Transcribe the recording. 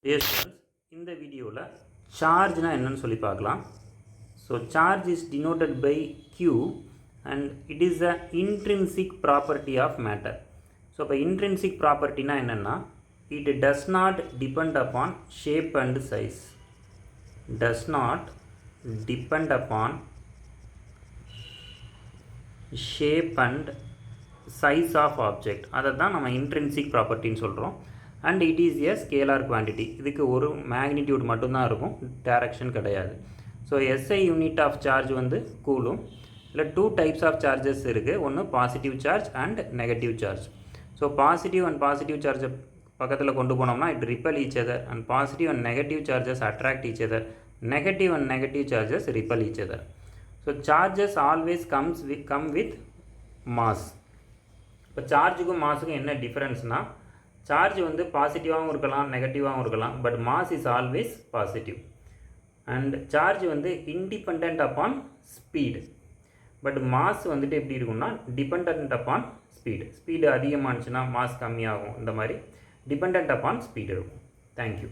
Dear students, இந்த வீடியோவில் சார்ஜ்னா என்னன்னு சொல்லி பார்க்கலாம். So charge is denoted by Q and it is a intrinsic property of matter. So இப்போ intrinsic propertyனா என்னென்னா it does not depend upon shape and size. Does not depend upon shape and size of object. அதை தான் நம்ம intrinsic propertyன்னு சொல்கிறோம். And it is a scalar quantity. இதுக்கு ஒரு magnitude மட்டும்தான் இருக்கும், டைரக்ஷன் கிடையாது. So SI unit of charge வந்து கூலும். இதில் டூ டைப்ஸ் ஆஃப் சார்ஜஸ் இருக்குது. ஒன்று positive charge and negative charge. So positive and positive சார்ஜை பக்கத்தில் கொண்டு போனோம்னா it repel each other, and positive and negative charges attract each other, negative and negative charges repel each other. So charges always come with mass. இப்போ சார்ஜுக்கும் மாஸுக்கும் என்ன டிஃப்ரென்ஸ்னால், charge வந்து பாசிட்டிவாகவும் இருக்கலாம், நெகட்டிவாகவும் இருக்கலாம், but mass is always positive. And charge வந்து independent upon speed, but mass வந்துட்டு எப்படி இருக்கும்னா டிபெண்ட் அப்பான் ஸ்பீடு. ஸ்பீடு அதிகமானுச்சுன்னா மாஸ் கம்மியாகும். இந்த மாதிரி டிபெண்ட் அப்பான் ஸ்பீடு இருக்கும். தேங்க்யூ.